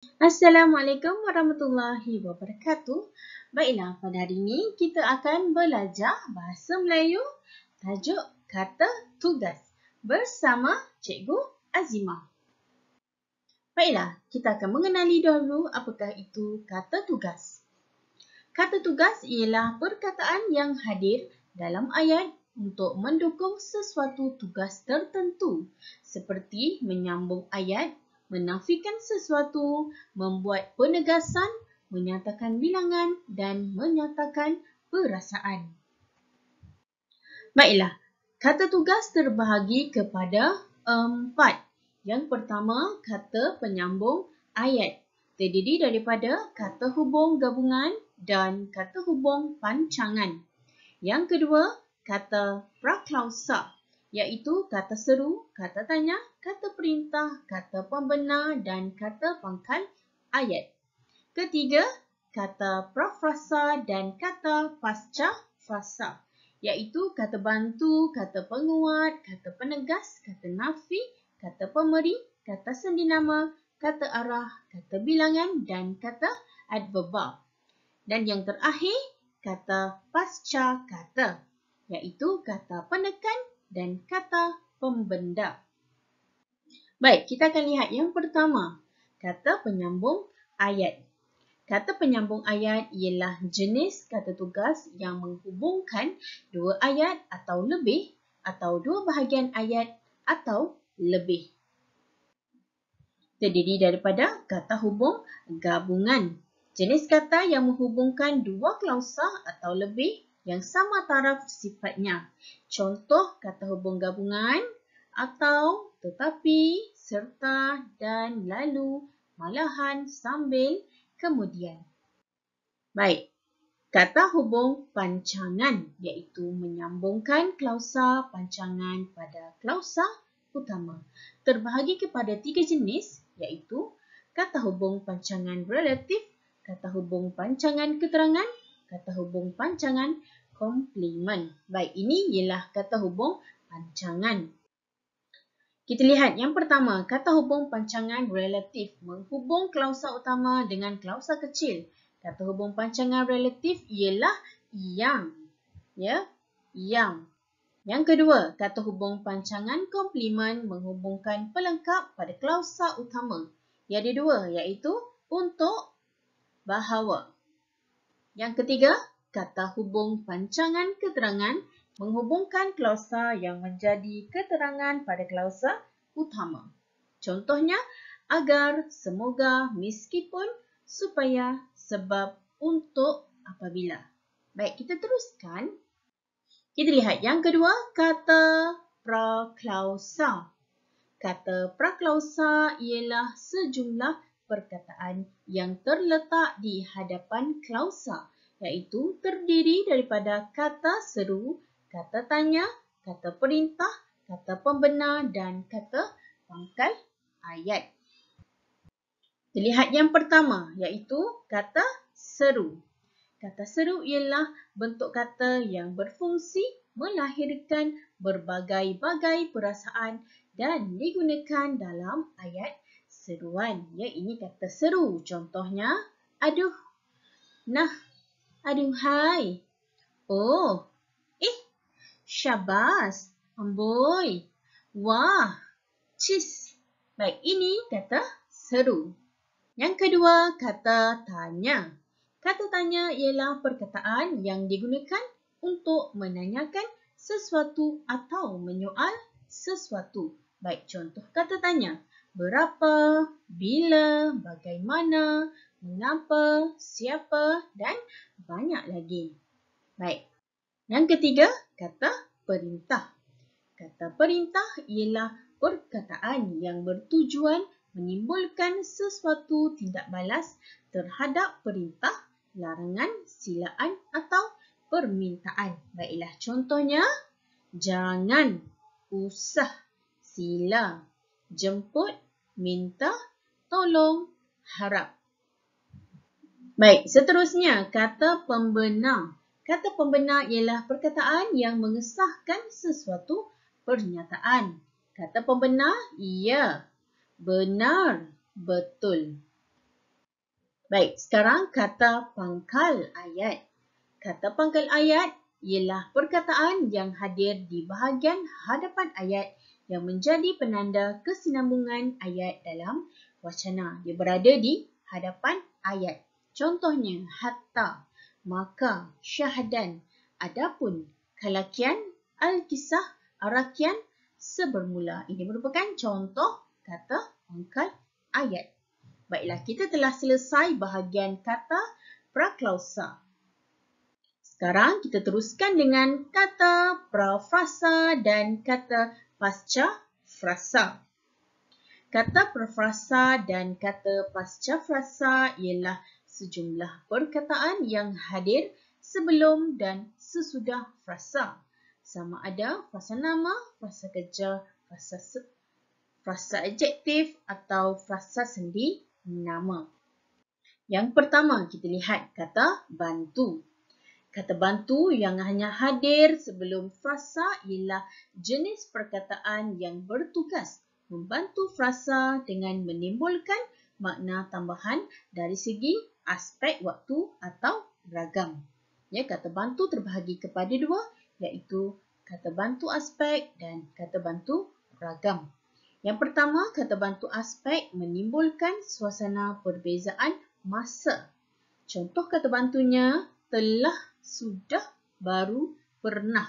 Assalamualaikum warahmatullahi wabarakatuh. Baiklah, pada hari ini kita akan belajar bahasa Melayu tajuk kata tugas bersama Cikgu Azimah. Baiklah, kita akan mengenali dahulu apakah itu kata tugas. Kata tugas ialah perkataan yang hadir dalam ayat untuk mendukung sesuatu tugas tertentu seperti menyambung ayat, menafikan sesuatu, membuat penegasan, menyatakan bilangan dan menyatakan perasaan. Baiklah, kata tugas terbahagi kepada 4. Yang pertama, kata penyambung ayat. Terdiri daripada kata hubung gabungan dan kata hubung pancangan. Yang kedua, kata praklausa, iaitu kata seru, kata tanya, kata perintah, kata pembenar dan kata pangkal ayat. Ketiga, kata prafrasa dan kata pasca frasa, iaitu kata bantu, kata penguat, kata penegas, kata nafi, kata pemberi, kata sendinama, kata arah, kata bilangan dan kata adverbal. Dan yang terakhir, kata pasca kata, iaitu kata penekan dan kata pembenda. Baik, kita akan lihat yang pertama, kata penyambung ayat. Kata penyambung ayat ialah jenis kata tugas yang menghubungkan dua ayat atau lebih atau dua bahagian ayat atau lebih. Terdiri daripada kata hubung gabungan. Jenis kata yang menghubungkan dua klausa atau lebih yang sama taraf sifatnya. Contoh kata hubung gabungan atau, tetapi, serta dan lalu, malahan, sambil, kemudian. Baik, kata hubung pancangan iaitu menyambungkan klausa pancangan pada klausa utama. Terbahagi kepada 3 jenis iaitu kata hubung pancangan relatif, kata hubung pancangan keterangan, kata hubung pancangan komplement. Baik, ini ialah kata hubung pancangan. Kita lihat yang pertama, kata hubung pancangan relatif menghubung klausa utama dengan klausa kecil. Kata hubung pancangan relatif ialah yang. Yang. Yang kedua, kata hubung pancangan komplement menghubungkan pelengkap pada klausa utama. Yang ada dua, iaitu untuk, bahawa. Yang ketiga, kata hubung pancangan keterangan menghubungkan klausa yang menjadi keterangan pada klausa utama. Contohnya, agar, semoga, meskipun, supaya, sebab, untuk, apabila. Baik, kita teruskan. Kita lihat yang kedua, kata praklausa. Kata praklausa ialah sejumlah perkataan yang terletak di hadapan klausa, iaitu terdiri daripada kata seru, kata tanya, kata perintah, kata pembenar dan kata pangkal ayat. Kita lihat yang pertama, iaitu kata seru. Kata seru ialah bentuk kata yang berfungsi melahirkan berbagai-bagai perasaan dan digunakan dalam ayat seruan. Ini kata seru. Contohnya, aduh, nah, aduhai, oh, syabas, amboi, wah, cis. Baik, ini kata seru. Yang kedua, kata tanya. Kata tanya ialah perkataan yang digunakan untuk menanyakan sesuatu atau menyoal sesuatu. Baik, contoh kata tanya. Berapa, bila, bagaimana, mengapa, siapa dan banyak lagi. Baik. Yang ketiga, kata perintah. Kata perintah ialah perkataan yang bertujuan menimbulkan sesuatu tindak balas terhadap perintah, larangan, silaan atau permintaan. Baiklah, contohnya, jangan, usah, sila, jemput, minta, tolong, harap. Baik, seterusnya, kata pembenar. Kata pembenar ialah perkataan yang mengesahkan sesuatu pernyataan. Kata pembenar, ya, benar, betul. Baik, sekarang kata pangkal ayat. Kata pangkal ayat ialah perkataan yang hadir di bahagian hadapan ayat yang menjadi penanda kesinambungan ayat dalam wacana. Dia berada di hadapan ayat. Contohnya, hatta, maka, syahadan, adapun, kalakian, al-kisah, arakian, sebermula. Ini merupakan contoh kata pangkal ayat. Baiklah, kita telah selesai bahagian kata praklausa. Sekarang kita teruskan dengan kata prafrasa dan kata pasca frasa. Kata prafrasa dan kata pasca frasa ialah sejumlah perkataan yang hadir sebelum dan sesudah frasa. Sama ada frasa nama, frasa kerja, frasa adjektif atau frasa sendi nama. Yang pertama kita lihat kata bantu. Kata bantu yang hanya hadir sebelum frasa ialah jenis perkataan yang bertugas membantu frasa dengan menimbulkan makna tambahan dari segi aspek waktu atau ragam. Ya, kata bantu terbahagi kepada dua, iaitu kata bantu aspek dan kata bantu ragam. Yang pertama, kata bantu aspek menimbulkan suasana perbezaan masa. Contoh kata bantunya telah, sudah, baru, pernah.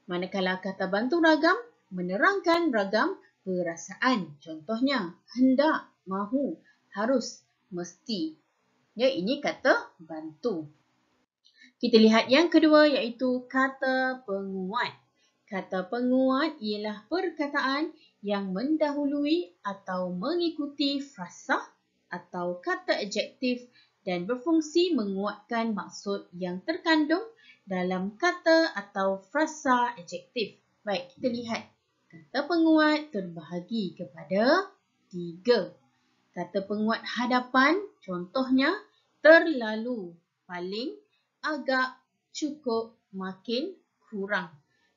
Manakala kata bantu ragam menerangkan ragam perasaan. Contohnya hendak, mahu, harus, mesti. Ya, ini kata bantu. Kita lihat yang kedua iaitu kata penguat. Kata penguat ialah perkataan yang mendahului atau mengikuti frasa atau kata adjektif dan berfungsi menguatkan maksud yang terkandung dalam kata atau frasa adjektif. Baik, kita lihat. Kata penguat terbahagi kepada 3. Kata penguat hadapan, contohnya terlalu, paling, agak, cukup, makin, kurang.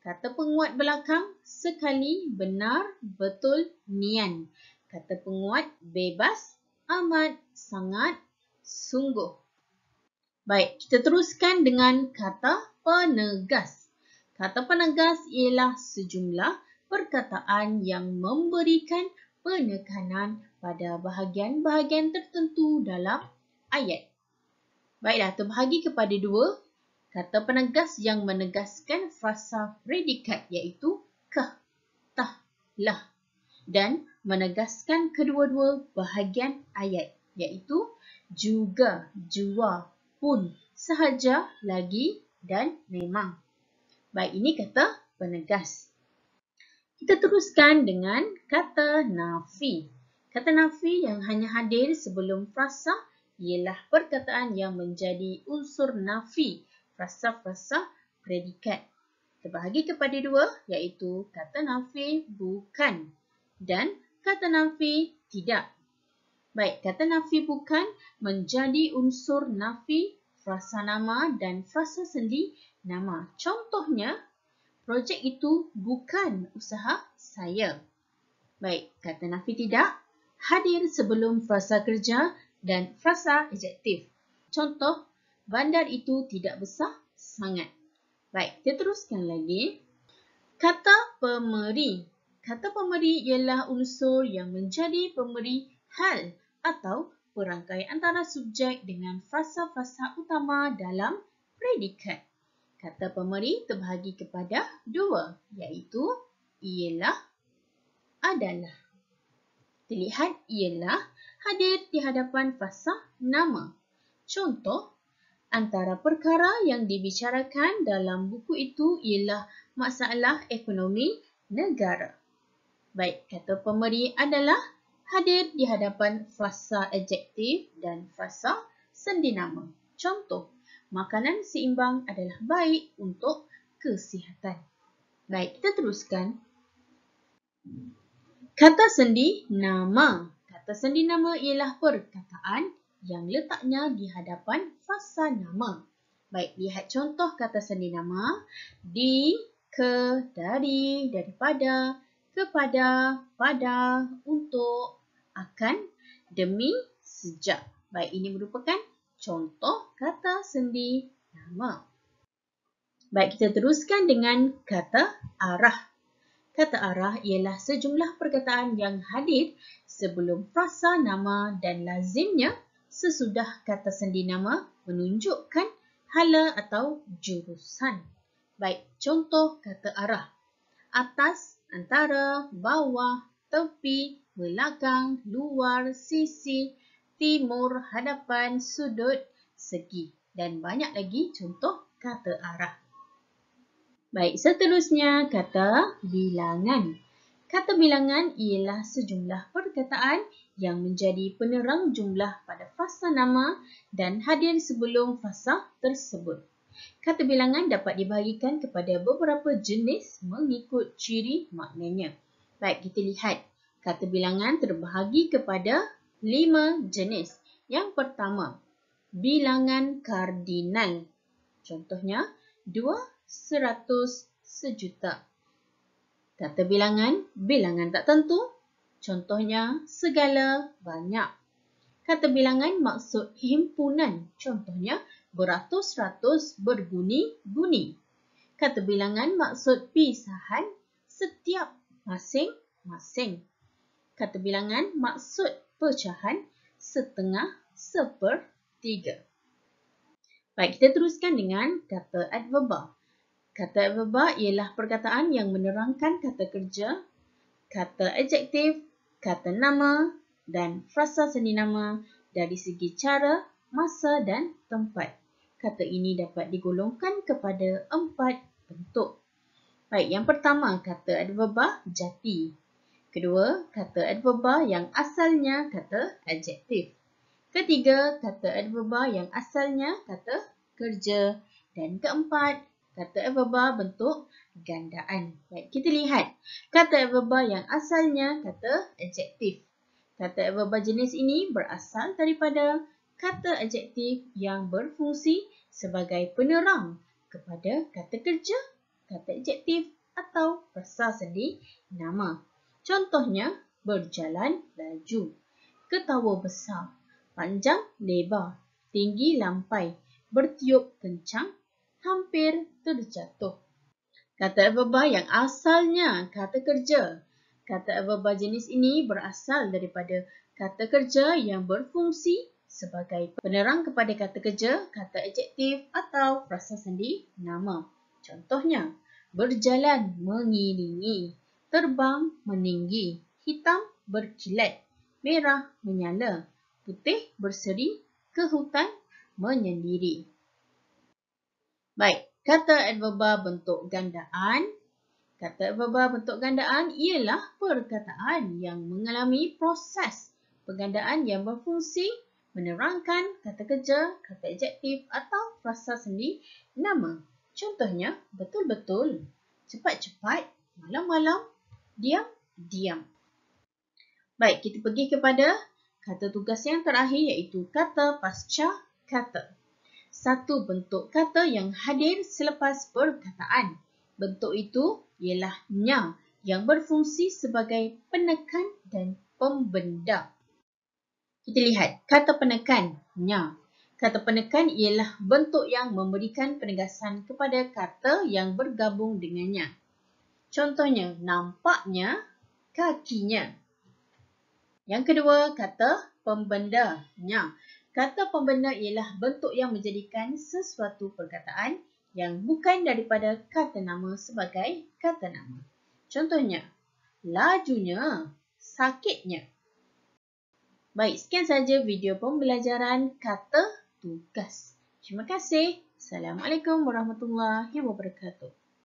Kata penguat belakang, sekali, benar, betul, nian. Kata penguat bebas, amat, sangat, sungguh. Baik, kita teruskan dengan kata penegas. Kata penegas ialah sejumlah perkataan yang memberikan penekanan pada bahagian-bahagian tertentu dalam ayat. Baiklah, terbahagi kepada 2. Kata penegas yang menegaskan frasa predikat iaitu kah, tah, lah dan menegaskan kedua-dua bahagian ayat iaitu juga, jua, pun, sahaja, lagi dan memang. Baik, ini kata penegas. Kita teruskan dengan kata nafi. Kata nafi yang hanya hadir sebelum frasa ialah perkataan yang menjadi unsur nafi, frasa-frasa predikat. Terbahagi kepada 2 iaitu kata nafi bukan dan kata nafi tidak. Baik, kata nafi bukan menjadi unsur nafi, frasa nama dan frasa sendi nama. Contohnya, projek itu bukan usaha saya. Baik, kata nafi tidak hadir sebelum frasa kerja dan frasa adjektif. Contoh, bandar itu tidak besar sangat. Baik, kita teruskan lagi. Kata pemeri. Kata pemeri ialah unsur yang menjadi pemberi hal atau perangkai antara subjek dengan frasa-frasa utama dalam predikat. Kata pemeri terbahagi kepada 2 iaitu ialah, adalah. Dilihat ialah hadir di hadapan frasa nama. Contoh, antara perkara yang dibicarakan dalam buku itu ialah masalah ekonomi negara. Baik, kata pemberi adalah hadir di hadapan frasa adjektif dan frasa sendi nama. Contoh, makanan seimbang adalah baik untuk kesihatan. Baik, kita teruskan. Kata sendi nama. Kata sendi nama ialah perkataan yang letaknya di hadapan frasa nama. Baik, lihat contoh kata sendi nama. Di, ke, dari, daripada, kepada, pada, untuk, akan, demi, sejak. Baik, ini merupakan contoh kata sendi nama. Baik, kita teruskan dengan kata arah. Kata arah ialah sejumlah perkataan yang hadir sebelum frasa nama dan lazimnya sesudah kata sendi nama menunjukkan hala atau jurusan. Baik, contoh kata arah. Atas, antara, bawah, tepi, belakang, luar, sisi, timur, hadapan, sudut, segi dan banyak lagi contoh kata arah. Baik, seterusnya kata bilangan. Kata bilangan ialah sejumlah perkataan yang menjadi penerang jumlah pada fasa nama dan hadir sebelum fasa tersebut. Kata bilangan dapat dibahagikan kepada beberapa jenis mengikut ciri maknanya. Baik, kita lihat. Kata bilangan terbahagi kepada 5 jenis. Yang pertama, bilangan kardinal. Contohnya, 2, 100, sejuta. Kata bilangan, bilangan tak tentu. Contohnya, segala, banyak. Kata bilangan maksud himpunan. Contohnya, beratus-ratus, berguni-guni. Kata bilangan maksud pisahan, setiap, masing-masing. Kata bilangan maksud pecahan, setengah, sepertiga. Baik, kita teruskan dengan kata adverba. Kata adverba ialah perkataan yang menerangkan kata kerja, kata adjektif, kata nama dan frasa sendi nama dari segi cara, masa dan tempat. Kata ini dapat digolongkan kepada 4 bentuk. Baik, yang pertama kata adverba jati. Kedua, kata adverba yang asalnya kata adjektif. Ketiga, kata adverba yang asalnya kata kerja. Dan keempat, kata adverba bentuk gandaan. Baik, kita lihat. Kata adverba yang asalnya kata adjektif. Kata adverba jenis ini berasal daripada kata adjektif yang berfungsi sebagai penerang kepada kata kerja, kata adjektif atau frasa sendi nama. Contohnya, berjalan laju, ketawa besar, panjang lebar, tinggi lampai, bertiup kencang, hampir terjatuh. Kata adverba yang asalnya kata kerja. Kata adverba jenis ini berasal daripada kata kerja yang berfungsi sebagai penerang kepada kata kerja, kata adjektif atau frasa sendi nama. Contohnya, berjalan mengiringi, terbang meninggi, hitam berkilat, merah menyala, putih berseri, ke hutan menyendiri. Baik, kata adverba bentuk gandaan. Kata adverba bentuk gandaan ialah perkataan yang mengalami proses penggandaan yang berfungsi menerangkan kata kerja, kata adjektif atau frasa sendi nama. Contohnya, betul-betul, cepat-cepat, malam-malam, diam-diam. Baik, kita pergi kepada kata tugas yang terakhir iaitu kata pasca kata. Satu bentuk kata yang hadir selepas perkataan. Bentuk itu ialah nya yang berfungsi sebagai penekan dan pembenda. Kita lihat kata penekan, nya. Kata penekan ialah bentuk yang memberikan penegasan kepada kata yang bergabung dengannya. Contohnya, nampaknya, kakinya. Yang kedua, kata pembenda, nya. Kata pembenda ialah bentuk yang menjadikan sesuatu perkataan yang bukan daripada kata nama sebagai kata nama. Contohnya, lajunya, sakitnya. Baik, sekian saja video pembelajaran kata tugas. Terima kasih. Assalamualaikum warahmatullahi wabarakatuh.